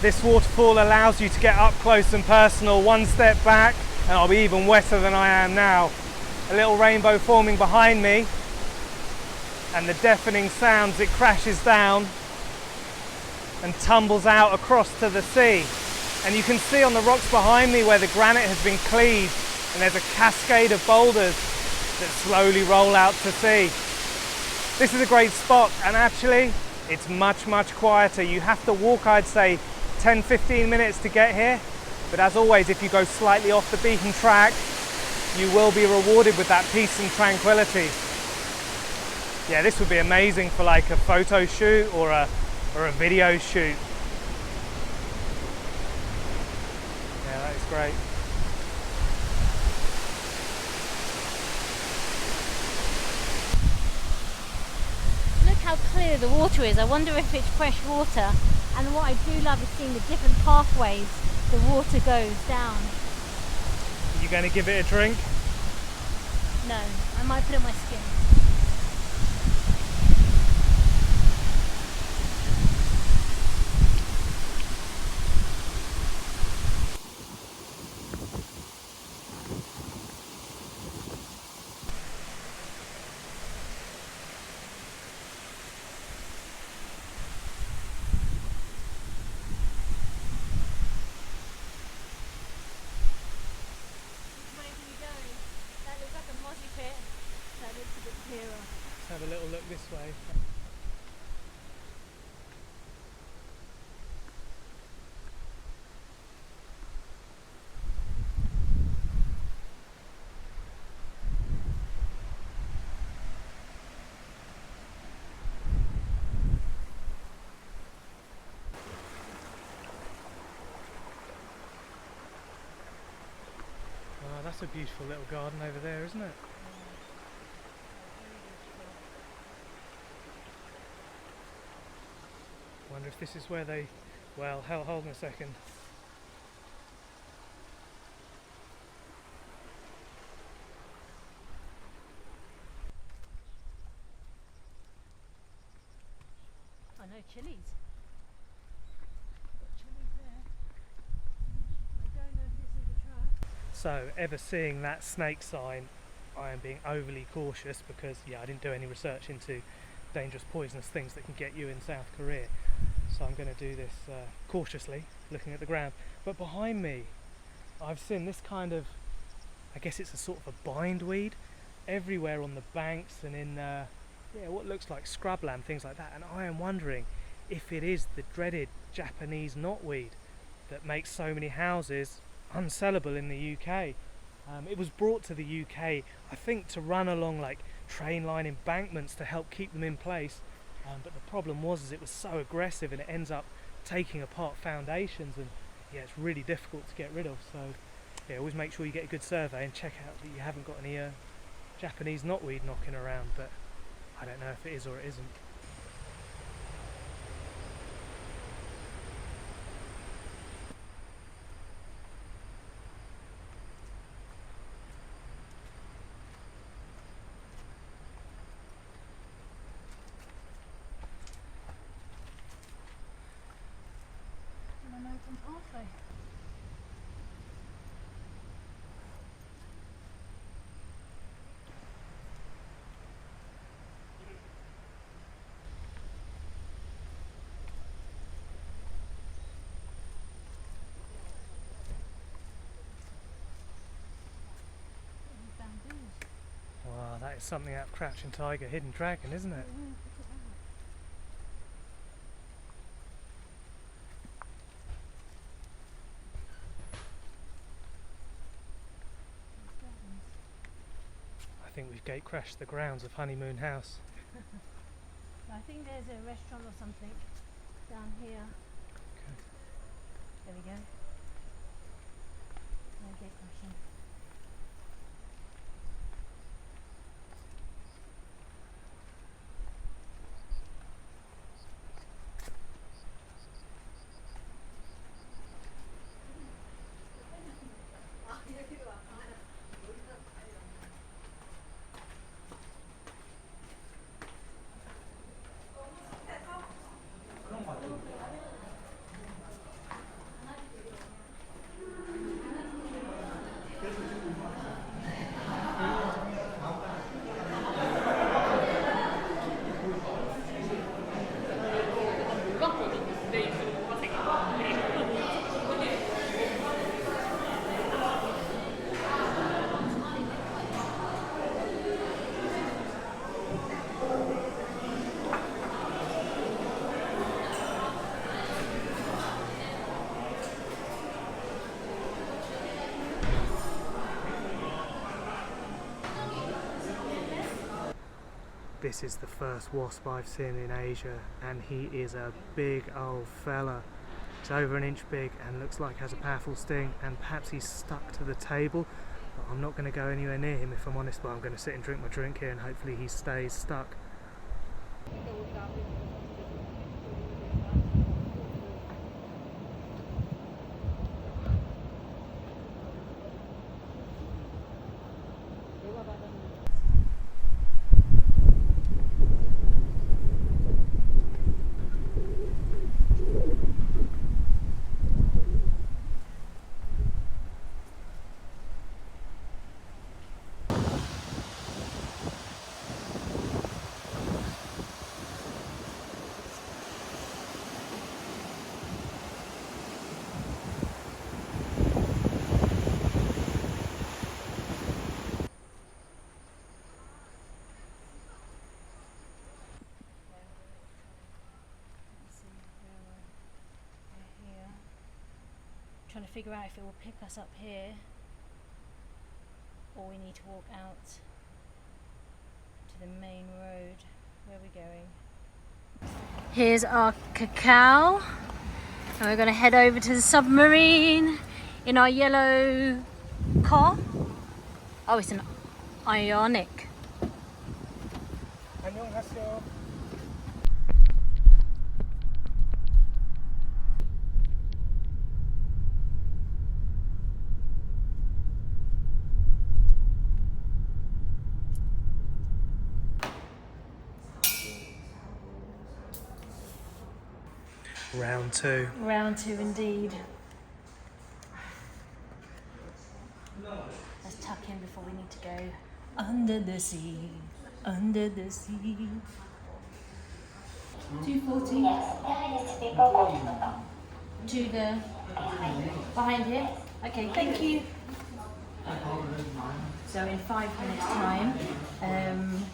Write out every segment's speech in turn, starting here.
This waterfall allows you to get up close and personal, one step back and I'll be even wetter than I am now. A little rainbow forming behind me, and the deafening sounds, it crashes down and tumbles out across to the sea. And you can see on the rocks behind me where the granite has been cleaved, and there's a cascade of boulders that slowly roll out to sea. This is a great spot, and actually it's much quieter. You have to walk, I'd say, 10-15 minutes to get here, but as always, if you go slightly off the beaten track, you will be rewarded with that peace and tranquility. Yeah, this would be amazing for like a photo shoot or a video shoot. Yeah, that is great. Look how clear the water is. I wonder if it's fresh water. And what I do love is seeing the different pathways the water goes down. Are you going to give it a drink? No, I might put it on my skin. Let's have a little look this way. Oh, that's a beautiful little garden over there, isn't it? I wonder if this is where they, well, hold on a second. Oh no, chilies. Got chilies there. I don't know if this is a trap. So, ever seeing that snake sign, I am being overly cautious because, yeah, I didn't do any research into dangerous poisonous things that can get you in South Korea. So I'm going to do this cautiously, looking at the ground. But behind me, I've seen this kind of, I guess it's a sort of a bindweed everywhere on the banks and in what looks like scrubland, things like that. And I am wondering if it is the dreaded Japanese knotweed that makes so many houses unsellable in the UK. It was brought to the UK, I think, to run along like train line embankments to help keep them in place. But the problem was it was so aggressive and it ends up taking apart foundations, and yeah, it's really difficult to get rid of. So yeah, always make sure you get a good survey and check out that you haven't got any Japanese knotweed knocking around, but I don't know if it is or it isn't. Pathway. Wow, that is something out of Crouching Tiger, Hidden Dragon, isn't it? I think we've gate crashed the grounds of Honeymoon House. I think there's a restaurant or something down here. Okay. There we go. No gate crashing. this is the first wasp I've seen in Asia, and he is a big old fella. He's over an inch big and looks like has a powerful sting, and perhaps he's stuck to the table, but I'm not going to go anywhere near him if I'm honest, but I'm going to sit and drink my drink here and hopefully he stays stuck. Trying to figure out if it will pick us up here or we need to walk out to the main road. Where are we going? Here's our cacao, and we're going to head over to the Submarine in our yellow car. Oh, it's an Ionic. 안녕하세요. Round two. Round two indeed. Let's tuck in before we need to go under the sea, under the sea. 240 to the behind here. Okay, thank you. So in 5 minutes time,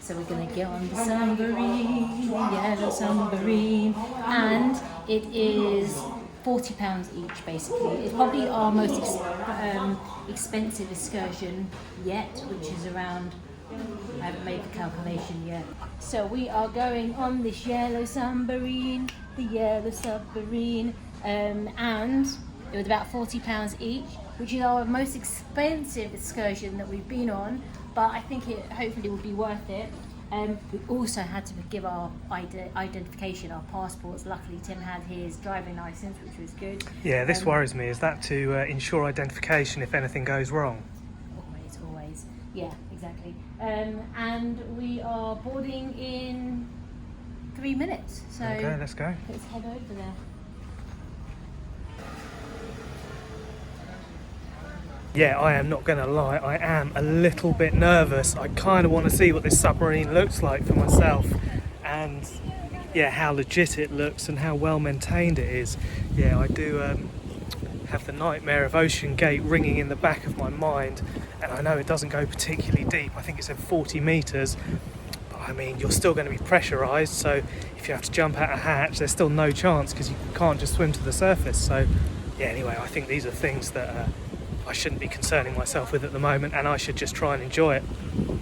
so we're going to get on the submarine, yellow submarine, and it is £40 each basically. It's probably our most expensive excursion yet, which is around, I haven't made the calculation yet. So we are going on this yellow submarine, the yellow submarine, and it was about £40 each, which is our most expensive excursion that we've been on, but I think it hopefully will be worth it. We also had to give our identification, our passports. Luckily Tim had his driving licence, which was good. Yeah, this worries me. Is that to ensure identification if anything goes wrong? Always. Yeah, exactly. And we are boarding in 3 minutes. So okay, let's go. Let's head over there. Yeah, I am not going to lie, I am a little bit nervous. I kind of want to see what this submarine looks like for myself, and yeah, how legit it looks and how well maintained it is. Yeah, I do have the nightmare of Ocean Gate ringing in the back of my mind, and I know it doesn't go particularly deep. I think it's at 40 metres, but I mean, you're still going to be pressurised, so if you have to jump out a hatch, there's still no chance because you can't just swim to the surface. So yeah, anyway, I think these are things that I shouldn't be concerning myself with at the moment, and I should just try and enjoy it. And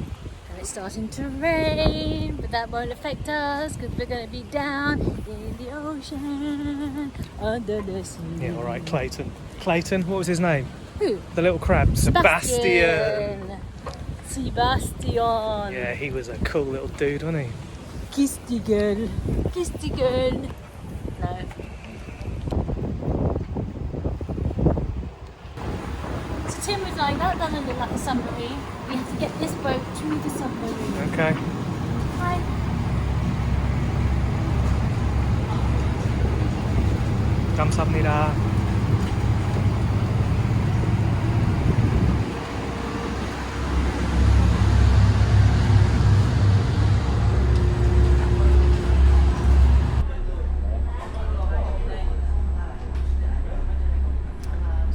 it's starting to rain, but that won't affect us because we're going to be down in the ocean under the sea. Yeah, all right, Clayton. Clayton, what was his name? Who? The little crab. Sebastian. Sebastian. Yeah, he was a cool little dude, wasn't he? Kissy girl. Kissy girl. No. Tim was like, that doesn't look like a submarine. We have to get this boat to the submarine. Okay. Hi. 감사합니다.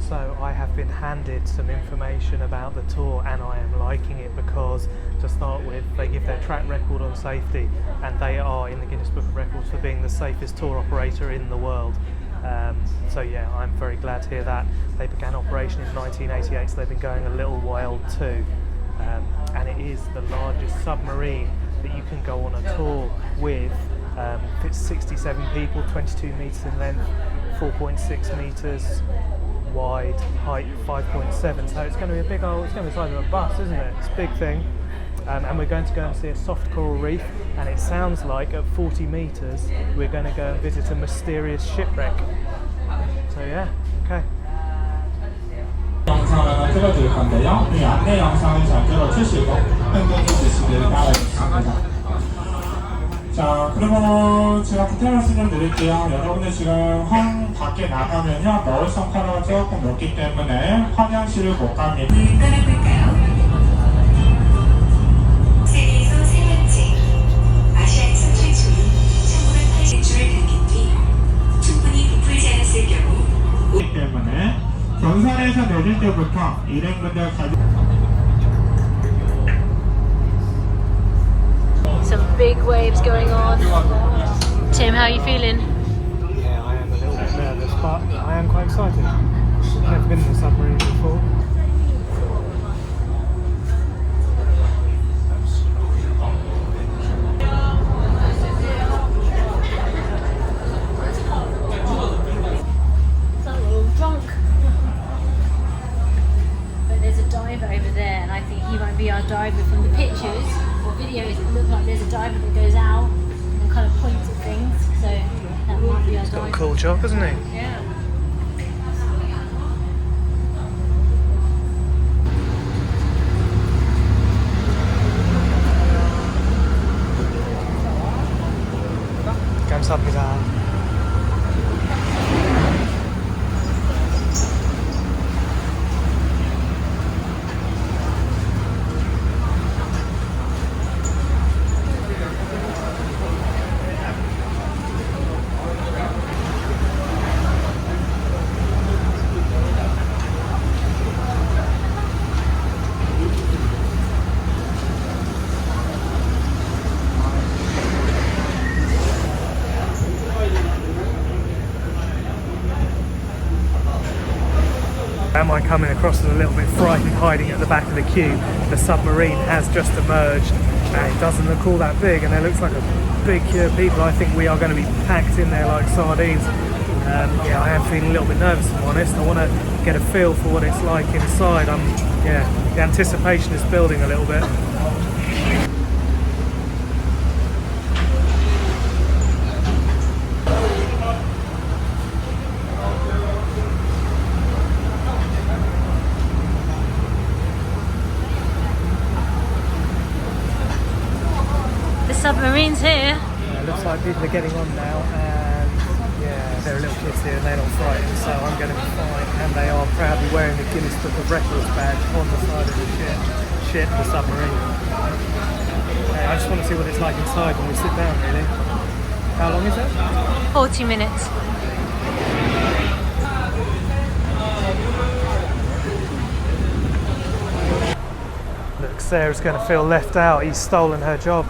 So I have been handed some information about the tour, and I am liking it because, to start with, they give their track record on safety, and they are in the Guinness Book of Records for being the safest tour operator in the world. So yeah, I'm very glad to hear that. They began operation in 1988, so they've been going a little while too. And it is the largest submarine that you can go on a tour with it's 67 people, 22 metres in length, 4.6 metres wide, height 5.7. So it's going to be a big old, it's going to be the size of a bus, isn't it? It's a big thing. And we're going to go and see a soft coral reef, and it sounds like at 40 metres we're going to go and visit a mysterious shipwreck. So yeah, okay. 영상을 찍어줄 건데요. 이 안내 영상을 잘 들어주시고 행동해 주시길 바라겠습니다. 자, 그리고 제가 부탁 말씀을 드릴게요. 여러분들 지금 황 밖에 나가면요 넣을 성과가 조금 높기 때문에 화장실을 못 갑니다. 떠나볼까요? 세계에서 세 번째 아시아에서 최초인 1980주를 당긴 뒤 충분히 부풀지 않았을 경우 그렇기 때문에 전선에서 내릴 때부터 일행분들 Some big waves going on. Tim, how are you feeling? Yeah, I am a little bit nervous, but I am quite excited. I've never been in a submarine before. It's a little drunk. But there's a diver over there, and I think he might be our diver from the pictures or videos. It looks like there's a diver that goes out and kind of points at things. So that might be our diver. Got a cool job, hasn't he? Yeah. 감사합니다. Am I coming across as a little bit frightened hiding at the back of the queue? The submarine has just emerged and it doesn't look all that big, and there looks like a big queue of people. I think we are going to be packed in there like sardines. Yeah, I am feeling a little bit nervous, if I'm honest. I want to get a feel for what it's like inside. Yeah, the anticipation is building a little bit. Submarine's here. It looks like people are getting on now, and yeah, there are little kids here and they're not frightened, so I'm going to be fine. And they are proudly wearing the Guinness Book of Records badge on the side of the ship, the submarine. I just want to see what it's like inside when we sit down, really. How long is it? 40 minutes. Look, Sarah's going to feel left out. He's stolen her job.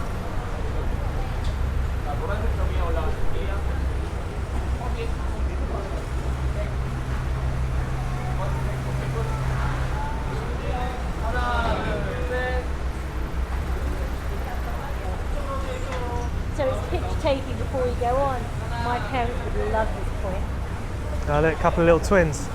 So it's picture taking before you go on. My parents would love this point. Oh, look, a couple of little twins.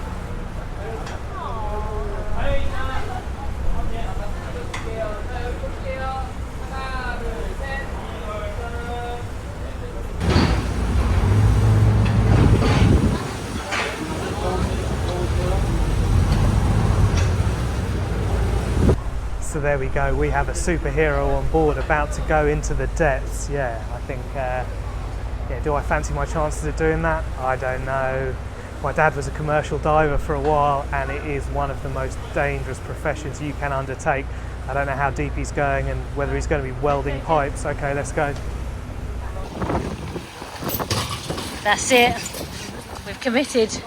So there we go, we have a superhero on board about to go into the depths. Yeah, I think, yeah, do I fancy my chances of doing that? I don't know. My dad was a commercial diver for a while, and it is one of the most dangerous professions you can undertake. I don't know how deep he's going and whether he's going to be welding pipes. Okay, let's go. That's it. We've committed.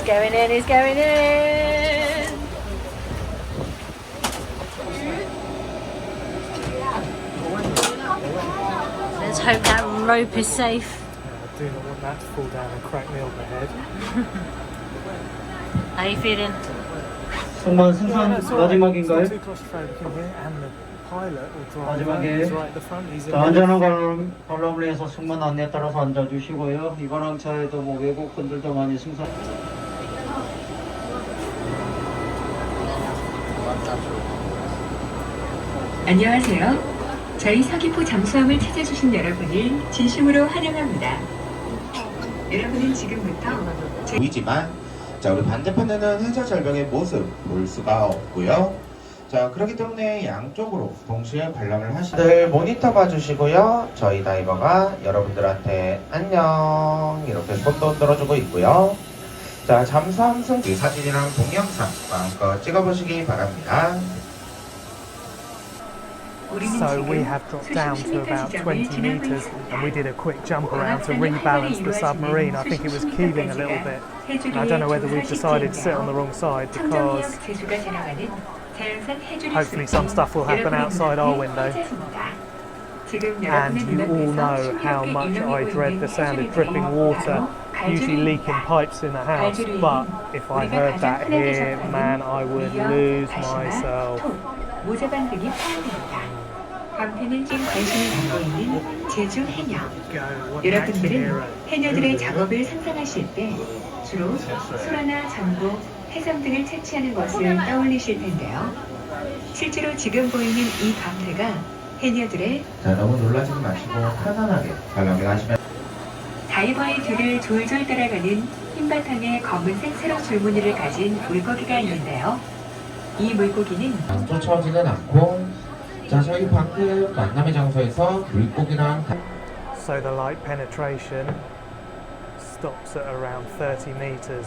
going in, he's going in! Let's hope that rope is safe. I do not want that to fall down and crack me on the head. How are you feeling? 정말 승산 마지막인가요? Too claustrophobic in here, and the pilot will drive 마지막에 he's right at the front. He's 자, 안전한 관람을 위해서 승무원 안내에 따라서 앉아주시고요. 이번 항차에도 뭐 외국 분들도 많이 승선. 안녕하세요. 저희 서귀포 잠수함을 찾아주신 여러분을 진심으로 환영합니다. 여러분은 지금부터 보이지만 자 우리 반대편에는 해저 절벽의 모습 볼 수가 없고요. 자 그렇기 때문에 양쪽으로 동시에 관람을 하시들 모니터 봐주시고요. 저희 다이버가 여러분들한테 안녕 이렇게 손도 흔들어주고 있고요. 자 잠수함 승지 사진이랑 동영상 마음껏 찍어보시기 바랍니다. So we have dropped down to about 20 meters and we did a quick jump around to rebalance the submarine. I think it was keeving a little bit. And I don't know whether we've decided to sit on the wrong side because hopefully some stuff will happen outside our window. And you all know how much I dread the sound of dripping water, usually leaking pipes in the house, but if I heard that here, man, I would lose myself. 밤새는 찐 관심을 갖고 있는 제주 해녀. 여러분들은 해녀들의 작업을 상상하실 때 주로 소라나 전복, 해삼 등을 채취하는 것을 떠올리실 텐데요. 실제로 지금 보이는 이 감태가 해녀들의 자 너무 놀라지 마시고 편안하게 관람을 하시면 다이버의 뒤를 졸졸 따라가는 흰바탕에 검은색 세로 줄무늬를 가진 물고기가 있는데요. 이 물고기는 쫓아오지는 않고 자 저희 방금 만남의 장소에서 물고기랑 So the light penetration stops at around 30 meters.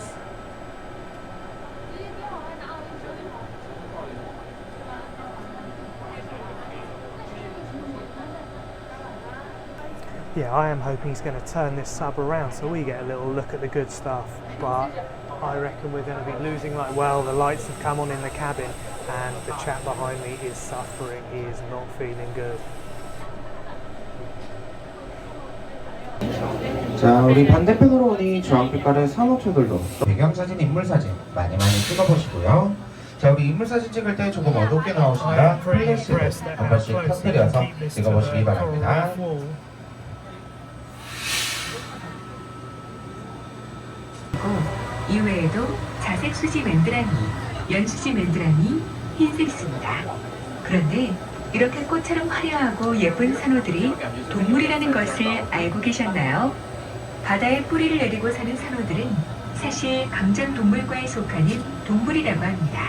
Yeah, I am hoping he's going to turn this sub around so we get a little look at the good stuff, but I reckon we're going to be losing light. Well, the lights have come on in the cabin and the chap behind me is suffering. He is not feeling good. 자 우리 반대편으로 오니 주황빛깔의 산호초들도 배경사진, 인물사진 많이 찍어보시고요. 자 우리 인물사진 찍을 때 조금 어둡게 나오시니까 플래시로 한 번씩 터뜨려서 찍어보시기 바랍니다. 이외에도 자색 수지 맨드라미, 연수지 맨드라미, 흰색입니다. 그런데 이렇게 꽃처럼 화려하고 예쁜 산호들이 동물이라는 것을 알고 계셨나요? 바다에 뿌리를 내리고 사는 산호들은 사실 강전 동물과에 속하는 동물이라고 합니다.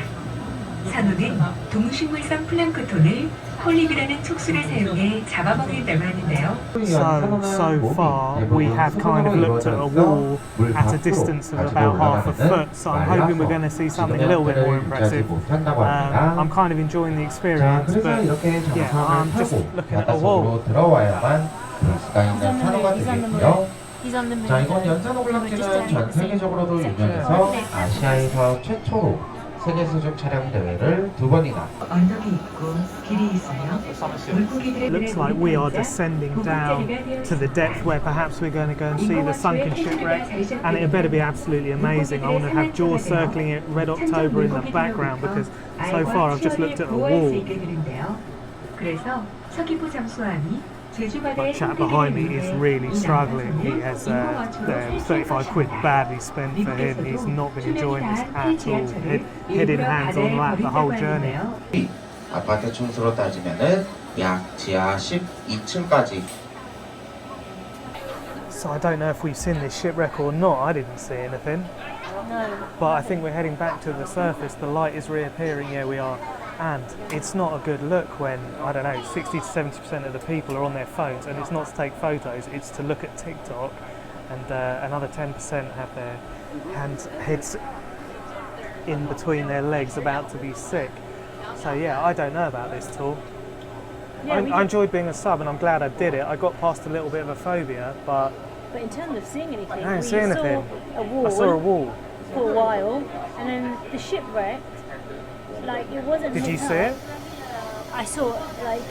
산호는 동식물성 플랑크톤을 폴립이라는 촉수를 사용해 잡아먹는다고 하는데요. So far we have kind of looked at a wall at a distance of about half a foot, so I'm hoping we're going to see something a little bit more impressive. I'm kind of enjoying the experience, but yeah, I'm just looking at a wall. 들어와야만 볼 수가 있는 산호가 되겠고요. He's on the 자 이번 연산 오블락지는 전 세계적으로도 유명해서 아시아에서 최초로 세계 수중 촬영 대회를 2번이나 언덕이 있고 길이 있어요. 물고기들의 Looks like we are descending down to the depth where perhaps we're going to go and see the sunken shipwreck, and it better be absolutely amazing. I want to have jaws circling it, Red October in the background, because so far I've just looked at a wall. 그래서 서귀포 잠수함이 My chap behind me is really struggling. He has 35 quid badly spent for him. He's not been enjoying this at all. Head in hands on lap the whole journey. 아파트 층수로 따지면은 약 지하 12층까지. So I don't know if we've seen this shipwreck or not. I didn't see anything. No. But I think we're heading back to the surface. The light is reappearing. Yeah, we are. And it's not a good look when, I don't know, 60 to 70% of the people are on their phones, and it's not to take photos, it's to look at TikTok, and another 10% have their heads in between their legs about to be sick. So yeah, I don't know about this tour. Yeah, I enjoyed being a sub and I'm glad I did it. I got past a little bit of a phobia, but But in terms of seeing anything, I didn't see anything. Saw a wall. I saw a wall. for a while, and then the ship wrecked. Like, it wasn't. Did you lit see up. it? I saw it, like,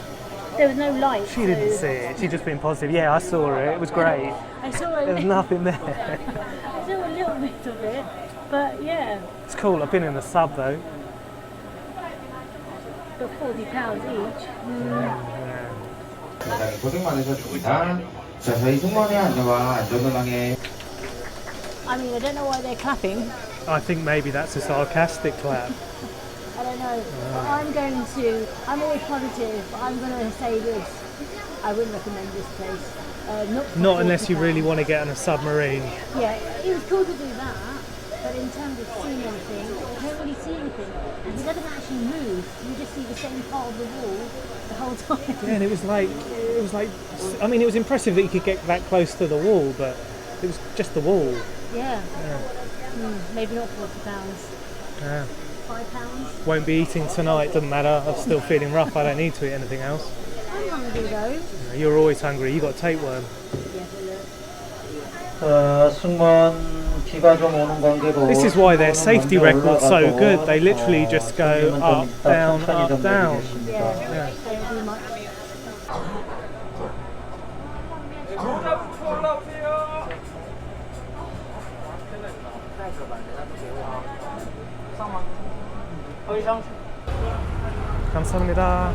there was no light. She didn't see it. She just being positive. Yeah, I saw it. It was great. I saw There was nothing there. I saw a little bit of it, but yeah. It's cool. I've been in the sub though. But £40 each. 대단히 고생 많으셨습니다. 자, 저희 승무원의 안내와 안전운항에 I mean, I don't know why they're clapping. I think maybe that's a sarcastic clap. I don't know. But I'm always positive, but I'm going to say this. I wouldn't recommend this place. Not unless you really want to get on a submarine. Yeah, it was cool to do that, but in terms of seeing anything, you don't really see anything. And it doesn't actually move. You just see the same part of the wall the whole time. Yeah, and it was like, I mean, it was impressive that you could get that close to the wall, but it was just the wall. Yeah. Yeah. Maybe not £40. Yeah. £5. Won't be eating tonight, doesn't matter. I'm still feeling rough. I don't need to eat anything else. I'm hungry though. You're always hungry. You got tapeworm. Yeah, but look. 승무원 비가 좀 오는 관계로 This is why their safety record's so good. They literally just go up, down, up, down. Yeah. Don't do much. 감사합니다.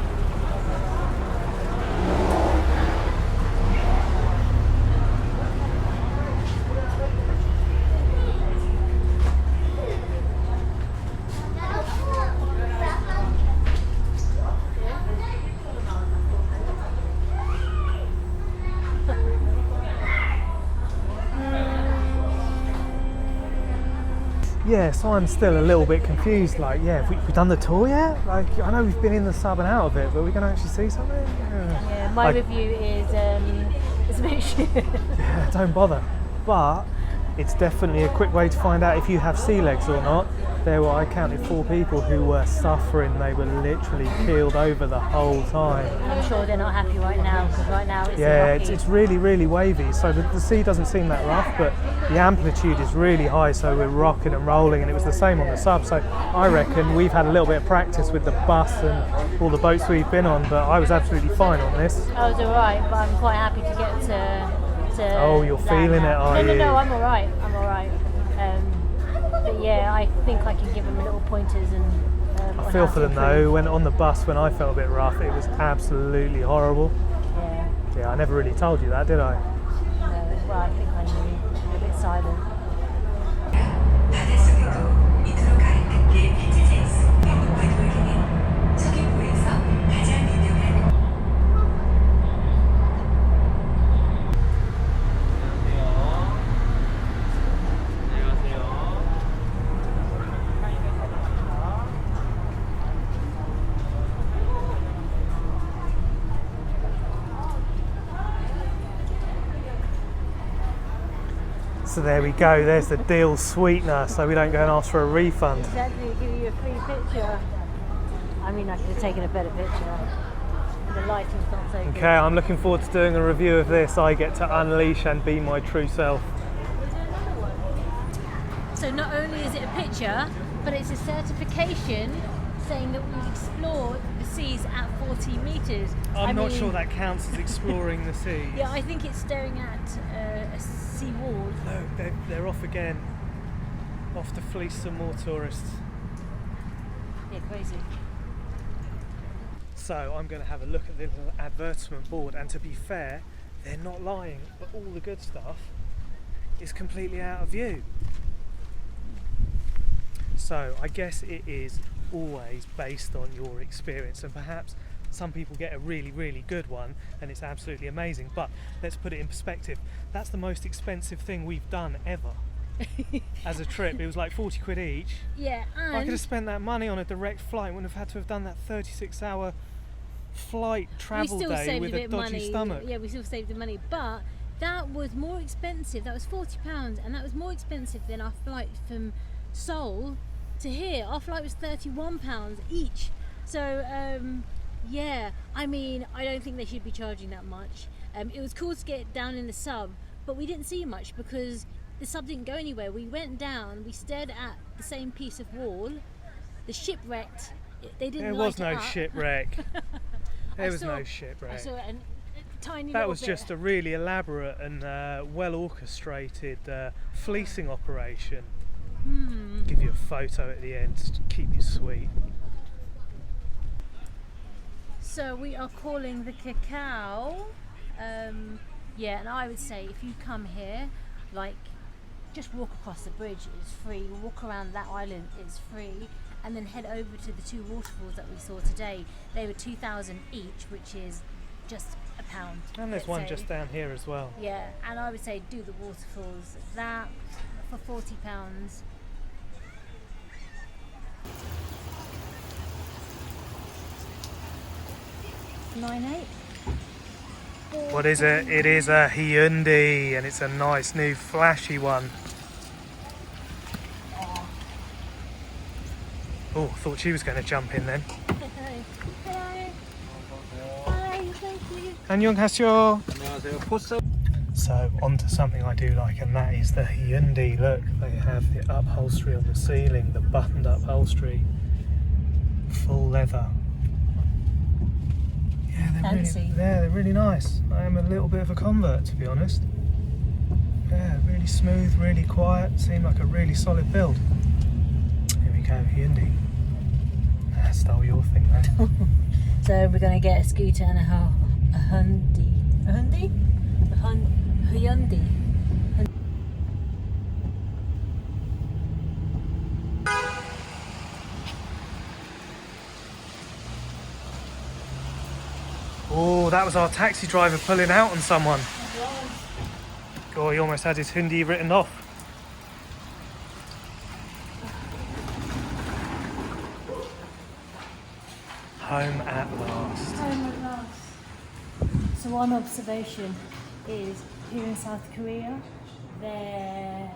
Yeah, so I'm still a little bit confused. Like, yeah, have we done the tour yet? Like, I know we've been in the sub and out of it, but we're going to actually see something? Yeah, my Like, review is it's a bit shit. yeah, don't bother. But it's definitely a quick way to find out if you have sea legs or not. There were, I counted 4 people who were suffering. They were literally keeled over the whole time. I'm sure they're not happy right now because right now it's Yeah, rocky. it's really, really wavy. So the sea doesn't seem that rough, but the amplitude is really high. So we're rocking and rolling, and it was the same on the sub. So I reckon we've had a little bit of practice with the bus and all the boats we've been on, but I was absolutely fine on this. I was alright, but I'm quite happy to get to Oh, you're land feeling now. it, are you? No, I'm alright. But yeah, I think I can give them little pointers and. I feel for them though. When on the bus, when I felt a bit rough, it was absolutely horrible. Yeah. Yeah, I never really told you that, did I? No, well, I think I knew. I'm a bit silent. 바닷속으로 밑으로 가는 길 비즈니스 와터폴 서귀포에서 가장 유명한 So there we go, there's the deal sweetener, so we don't go and ask for a refund. Exactly, give you a free picture. I mean, I could have taken a better picture. The lighting's not so good. Okay, I'm looking forward to doing a review of this. I get to unleash and be my true self. So not only is it a picture, but it's a certification saying that we've explored the seas at 40 metres. I'm not sure that counts as exploring the sea. Yeah, I think it's staring at a sea wall. Look, they're off again. Off to fleece some more tourists. Yeah, crazy. So I'm going to have a look at the little advertisement board, and to be fair, they're not lying, but all the good stuff is completely out of view. So I guess it is always based on your experience, and perhaps some people get a really, really good one and it's absolutely amazing, but let's put it in perspective. That's the most expensive thing we've done ever as a trip. It was like 40 quid each. Yeah, and I could have spent that money on a direct flight, wouldn't have had to have done that 36-hour flight travel we still day saved with a a bit dodgy money. stomach. Yeah, we still saved the money, but that was more expensive. That was £40, and that was more expensive than our flight from Seoul to here. Our flight was £31 each. So yeah, I mean, I don't think they should be charging that much. It was cool to get down in the sub, but we didn't see much because the sub didn't go anywhere. We went down, we stared at the same piece of wall. The shipwrecked. They didn't. There light was no it up. shipwreck. There was no I shipwreck. saw a tiny That little was bit. just a really elaborate and well orchestrated fleecing operation. Give you a photo at the end to keep you sweet. So we are calling the cacao. Yeah, and I would say if you come here, like, just walk across the bridge, it's free. Walk around that island, it's free. And then head over to the 2 waterfalls that we saw today. They were 2,000 each, which is just £1. And there's let's one say. just down here as well. Yeah, and I would say do the waterfalls. That for £40. $9.8. What is it? It is a Hyundai, and it's a nice new flashy one. Oh, thought she was going to jump in then. Hello. Hi, thank you. 안녕하세요. So on to something I do like, and that is the Hyundai. Look, they have the upholstery on the ceiling, the buttoned upholstery, full leather. Yeah, Fancy. they're really nice. I am a little bit of a convert, to be honest. Yeah, really smooth, really quiet. Seem like a really solid build. Here we go, Hyundai. I stole your thing, man. So we're going to get a scooter and a Hyundai. A Hyundai? A Hyundai. Oh, that was our taxi driver pulling out on someone. God, he almost had his Hyundai written off. Home at last. Home at last. So one observation is here in South Korea, they're